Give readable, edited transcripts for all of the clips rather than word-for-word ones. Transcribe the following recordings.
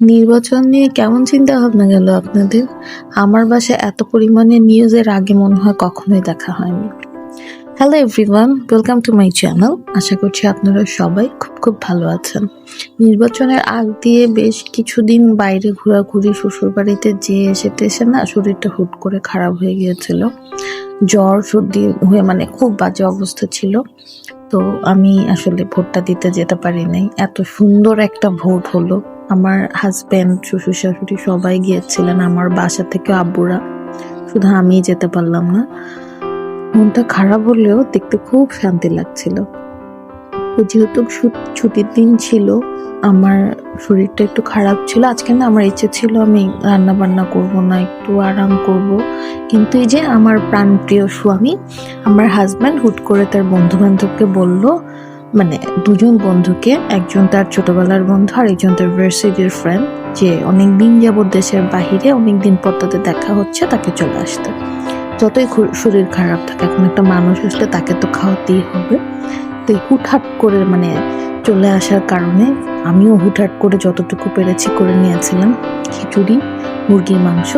নির্বাচন নিয়ে কেমন চিন্তা ভাবনা গেল আপনাদের? আমার বাসায় এত পরিমাণে নিউজের আগে মনে হয় কখনোই দেখা হয়নি। Hello everyone, welcome to my channel. আশা করছি আপনারা সবাই খুব খুব ভালো আছেন। নির্বাচনের আগ দিয়ে বেশ কিছুদিন বাইরে ঘোরাঘুরি, শ্বশুরবাড়িতে যেয়ে এসে না শরীরটা হুট করে খারাপ হয়ে গিয়েছিল। জ্বর সর্দি হয়ে মানে খুব বাজে অবস্থা ছিল। তো আমি আসলে ভোটটা দিতে যেতে পারি নাই। এত সুন্দর একটা ভোট হলো। আমার হাজবেন্ড, শ্বশুর শাশুড়ি সবাই গিয়েছিলেন, আমার বাসা থেকে আব্বুরা। শুধু আমিই যেতে পারলাম না। মনটা খারাপ হলেও দেখতে খুব শান্তি লাগছিল। তো যেহেতু ছুটির দিন ছিল, আমার শরীরটা একটু খারাপ ছিল। আজকে না আমার ইচ্ছে ছিল আমি রান্না বান্না করব না, একটু আরাম করব। কিন্তু এই যে আমার প্রাণপ্রিয় স্বামী, আমার হাজব্যান্ড হুট করে তার বন্ধু বান্ধবকে বলল, মানে দুজন বন্ধুকে, একজন তার ছোটবেলার বন্ধু আর একজন তার ভার্সিটির ফ্রেন্ড, যে অনেকদিন যাবৎ দেশের বাহিরে, অনেকদিন পর তাদের দেখা হচ্ছে, তাকে চলে আসতে। যতই শরীর খারাপ থাকে, এখন একটা মানুষ আসলে তাকে তো খাওয়াতেই হবে। তো হুটহাট করে মানে চলে আসার কারণে আমিও হুটহাট করে যতটুকু পেরেছি করে নিয়েছিলাম। খিচুড়ি, মুরগির মাংস,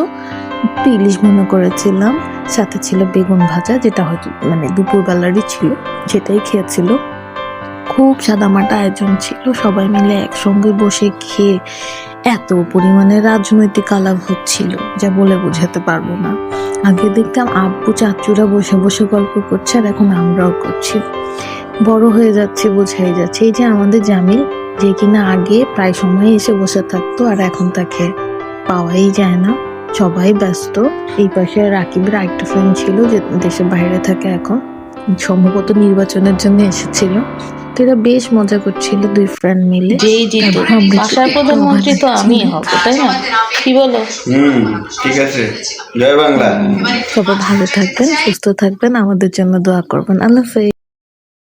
একটু ইলিশ ভুনা করেছিলাম, সাথে ছিল বেগুন ভাজা, যেটা হয়তো মানে দুপুরবেলারই ছিল, সেটাই খেয়েছিল। খুব সাদামাটা আয়োজন ছিল, সবাই মিলে একসঙ্গে বসে খেয়ে এত পরিমাণে রাজনৈতিক আলাপ হচ্ছিল যা বলে বোঝাতে পারবো না। আগে দেখতাম আব্বু চাচুরা বসে বসে গল্প করছে, আর এখন আমরাও করছি। বড় হয়ে যাচ্ছে, বোঝাই যাচ্ছে। এই যে আমাদের জামিল, যে কিনা আগে প্রায় সময় এসে বসে থাকতো, আর এখন তাকে পাওয়াই যায় না, সবাই ব্যস্ত। এই পাশে রাকিবের আরেকটা ফ্রেন্ড ছিল যে দেশের বাইরে থাকে, এখন সম্ভবত নির্বাচনের জন্য এসেছিল। তো এরা বেশ মজা করছিল দুই ফ্রেন্ড মিলে। যেই জিতুক আসার প্রধানমন্ত্রী তো আমিই হব, তাই না? কি বলো? ঠিক আছে। জয় বাংলা। সবাই ভালো থাকবেন, সুস্থ থাকবেন, আমাদের জন্য দোয়া করবেন। আল্লাহ হাফেজ।